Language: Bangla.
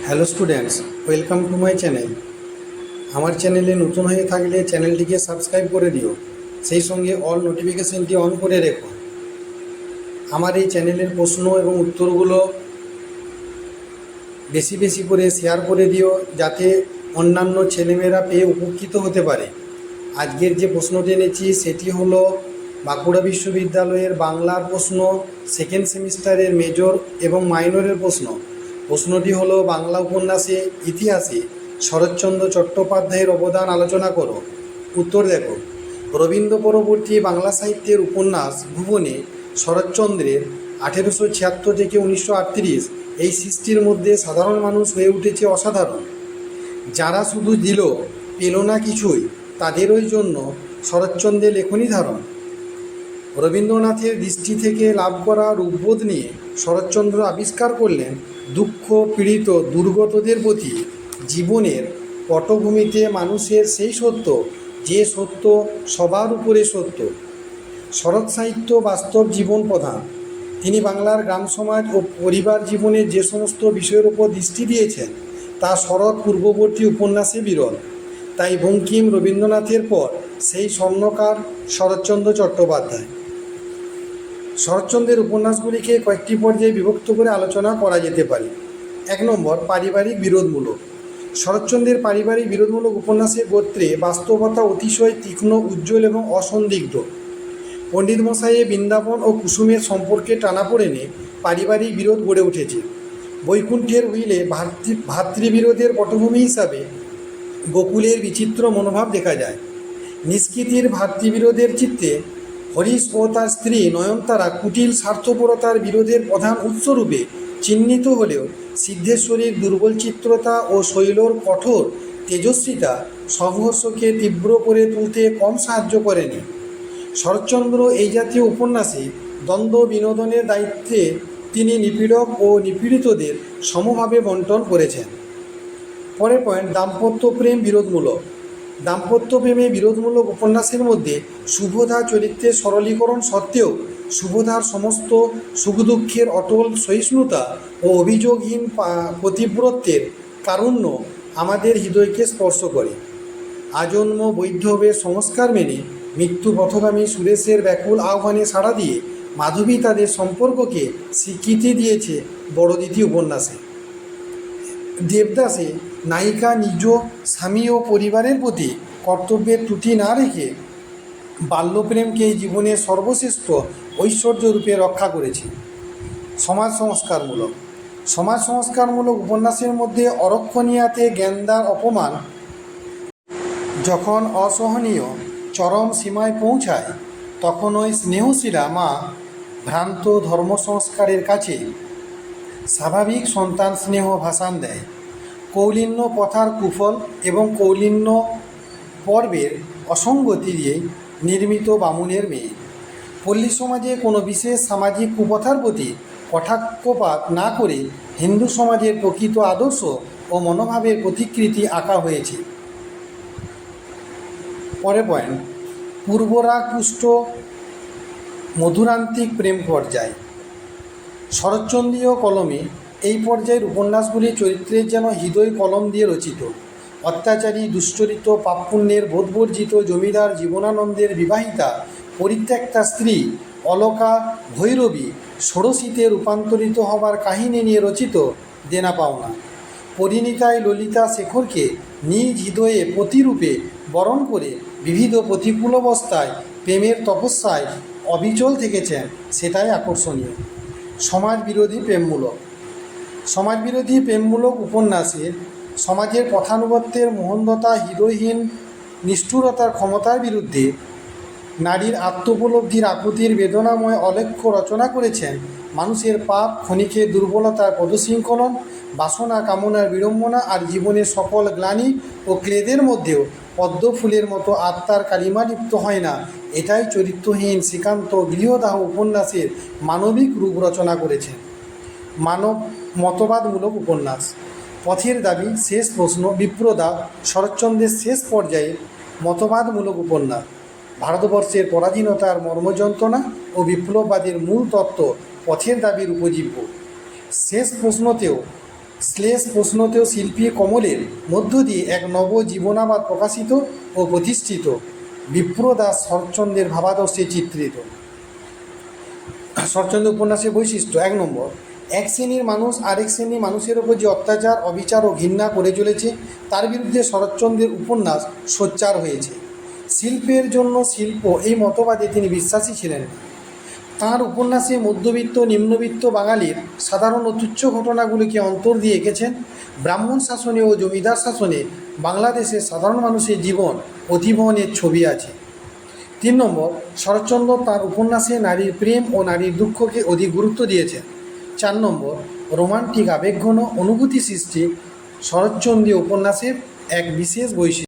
Hello students, welcome to my channel. আমার চ্যানেলে নতুন হয়ে থাকলে চ্যানেলটিকে সাবস্ক্রাইব করে দিও, সেই সঙ্গে অল নোটিফিকেশনটি অন করে রেখো। আমার এই চ্যানেলের প্রশ্ন এবং উত্তরগুলো বেশি বেশি করে শেয়ার করে দিও, যাতে অন্যান্য ছেলেমেয়েরা পেয়ে উপকৃত হতে পারে। আজকের যে প্রশ্নটি এনেছি সেটি হলো বাঁকুড়া বিশ্ববিদ্যালয়ের বাংলার প্রশ্ন, সেকেন্ড সেমিস্টারের মেজর এবং মাইনরের প্রশ্ন। প্রশ্নটি হলো, বাংলা উপন্যাসে ইতিহাসে শরৎচন্দ্র চট্টোপাধ্যায়ের অবদান আলোচনা করো। উত্তর দেখো। রবীন্দ্র পরবর্তী বাংলা সাহিত্যের উপন্যাস ভুবনে শরৎচন্দ্রের 1876 থেকে 1938 এই সৃষ্টির মধ্যে সাধারণ মানুষ হয়ে উঠেছে অসাধারণ। যারা শুধু দিল পেল না কিছুই, তাদেরই জন্য শরৎচন্দ্রের লেখনী ধারণ। রবীন্দ্রনাথের দৃষ্টি থেকে লাভ করা রূপবোধ নিয়ে শরৎচন্দ্র আবিষ্কার করলেন দুঃখ পীড়িত দুর্গতদের প্রতি জীবনের পটভূমিতে মানুষের সেই সত্য, যে সত্য সবার উপরে সত্য। শরৎ সাহিত্য বাস্তব জীবন প্রধান। তিনি বাংলার গ্রাম সমাজ ও পরিবার জীবনের যে সমস্ত বিষয়ের উপর দৃষ্টি দিয়েছেন তা শরৎ পূর্ববর্তী উপন্যাসে বিরল। তাই বঙ্কিম রবীন্দ্রনাথের পর সেই স্বর্ণকার শরৎচন্দ্র চট্টোপাধ্যায়। শরৎচন্দ্রের উপন্যাসগুলিকে কয়েকটি পর্যায়ে বিভক্ত করে আলোচনা করা যেতে পারে। 1 নম্বর, পারিবারিক বিরোধমূলক। শরৎচন্দ্রের পারিবারিক বিরোধমূলক উপন্যাসের গোত্রে বাস্তবতা অতিশয় তীক্ষ্ণ, উজ্জ্বল এবং অসন্দিগ্ধ। পণ্ডিত মশাইয়ে বৃন্দাবন ও কুসুমের সম্পর্কে টানাপোড়েনে পারিবারিক বিরোধ গড়ে উঠেছে। বৈকুণ্ঠের উইলে ভাতৃবিরোধের পটভূমি হিসাবে গোকুলের বিচিত্র মনোভাব দেখা যায়। নিষ্কৃতির ভাতৃবিরোধের চিত্তে হরিশ ও তার স্ত্রী নয়নতারা কুটিল স্বার্থপরতার বিরোধের প্রধান উৎসরূপে চিহ্নিত হলেও সিদ্ধেশ্বরীর দুর্বল চিত্রতা ও শৈলর কঠোর তেজস্বিতা সংঘর্ষকে তীব্র করে তুলতে কম সাহায্য করেনি। শরৎচন্দ্র এই জাতীয় উপন্যাসে দ্বন্দ্ব বিনোদনের দায়িত্বে তিনি নিপীড়ক ও নিপীড়িতদের সমভাবে বণ্টন করেছেন। পরের পয়েন্ট, দাম্পত্য প্রেম বিরোধমূলক। দাম্পত্য প্রেমে বিরোধমূলক উপন্যাসের মধ্যে শুভদা চরিত্রের সরলীকরণ সত্ত্বেও শুভদার সমস্ত সুখ দুঃখের অটল সহিষ্ণুতা ও অভিযোগহীন পতিব্রত্যের কারুণ্য আমাদের হৃদয়কে স্পর্শ করে। আজন্ম বৈধবের সংস্কার মেনে মৃত্যু পথগামী সুরেশের ব্যাকুল আহ্বানে সাড়া দিয়ে মাধবী তাদের সম্পর্ককে স্বীকৃতি দিয়েছে বড়দিদি উপন্যাসে। দেবদাসে নায়িকা নিজ স্বামী ও পরিবারের প্রতি কর্তব্যের ত্রুটি না রেখে বাল্যপ্রেমকে জীবনের সর্বশ্রেষ্ঠ ঐশ্বর্যরূপে রক্ষা করেছে। সমাজ সংস্কারমূলক উপন্যাসের মধ্যে অরক্ষণীয়াতে জ্ঞানদার অপমান যখন অসহনীয় চরম সীমায় পৌঁছায়, তখন ওই স্নেহশীলা মা ভ্রান্ত ধর্ম সংস্কারের কাছে স্বাভাবিক সন্তান স্নেহ ভাষান দেয়। কৌলিন্য প্রথার কুফল এবং কৌলিন্য পর্বের অসঙ্গতি দিয়ে নির্মিত বামুনের মেয়ে। পল্লী সমাজে কোনো বিশেষ সামাজিক কুপ্রথার প্রতি কটাক্ষপাত না করে হিন্দু সমাজের প্রকৃত আদর্শ ও মনোভাবের প্রতিকৃতি আঁকা হয়েছে। পরের পয়েন্ট, পূর্বরাগ পুষ্ট মধুরান্তিক প্রেম পর্যায়। শরৎচন্দ্রীয় কলমে এই পর্যায়ের উপন্যাসগুলি চরিত্রের যেন হৃদয় কলম দিয়ে রচিত। অত্যাচারী, দুশ্চরিত, পাপপুণ্যের বোধবর্জিত জমিদার জীবনানন্দের বিবাহিতা পরিত্যক্তা স্ত্রী অলকা ভৈরবী ষোড়শীতে রূপান্তরিত হবার কাহিনী নিয়ে রচিত দেনা পাওনা। পরিণীতায় ললিতা শেখরকে নিজ হৃদয়ে প্রতিরূপে বরণ করে বিবিধ প্রতিকূল অবস্থায় প্রেমের তপস্যায় অবিচল থেকেছেন, সেটাই আকর্ষণীয়। সমাজবিরোধী প্রেমমূলক উপন্যাসে সমাজের পথানুগত্যের মহন্ততা, হৃদয়হীন নিষ্ঠুরতার ক্ষমতার বিরুদ্ধে নারীর আত্মোপলব্ধির আকুতির বেদনাময় অলেখ্য রচনা করেছেন। মানুষের পাপ, ক্ষণিকের দুর্বলতার পদশৃঙ্খলন, বাসনা কামনার বিড়ম্বনা আর জীবনের সকল গ্লানি ও ক্লেদের মধ্যেও পদ্ম ফুলের মতো আত্মার কালিমা লিপ্ত হয় না, এটাই চরিত্রহীন শ্রীকান্ত গৃহদাহ উপন্যাসের মানবিক রূপ রচনা করেছেন। মানব মতবাদমূলক উপন্যাস। পথের দাবি, শেষ প্রশ্ন, বিপ্রদা শরৎচন্দ্রের শেষ পর্যায়ে মতবাদমূলক উপন্যাস। ভারতবর্ষের পরাধীনতার মর্মযন্ত্রণা ও বিপ্লববাদের মূল তত্ত্ব পথের দাবির উপজীব্য। শেষ প্রশ্নতেও শ্লেষ প্রশ্নতেও শিল্পী কমলের মধ্য দিয়ে এক নবজীবনাবাদ প্রকাশিত ও প্রতিষ্ঠিত। বিপ্রদাস শরৎচন্দ্রের ভাবাদর্শে চিত্রিত। শরৎচন্দ্র উপন্যাসের বৈশিষ্ট্য। 1 নম্বর, এক শ্রেণীর মানুষ আরেক শ্রেণীর মানুষের ওপর যে অত্যাচার, অবিচার ও ঘৃণা করে চলেছে তার বিরুদ্ধে শরৎচন্দ্রের উপন্যাস সোচ্চার হয়েছে। শিল্পের জন্য শিল্প এই মতবাদে তিনি বিশ্বাসী ছিলেন। তাঁর উপন্যাসে মধ্যবিত্ত নিম্নবিত্ত বাঙালির সাধারণ ও তুচ্ছ ঘটনাগুলিকে অন্তর দিয়ে এঁকেছেন। ব্রাহ্মণ শাসনে ও জমিদার শাসনে বাংলাদেশের সাধারণ মানুষের জীবন অতিবহনের ছবি আছে। 3 নম্বর, শরৎচন্দ্র তাঁর উপন্যাসে নারীর প্রেম ও নারীর দুঃখকে অধিক গুরুত্ব দিয়েছেন। 4 নম্বর, রোমান্টিক আবেগঘন অনুভূতি সৃষ্টি শরৎচন্দ্রীয় উপন্যাসের এক বিশেষ বৈশিষ্ট্য।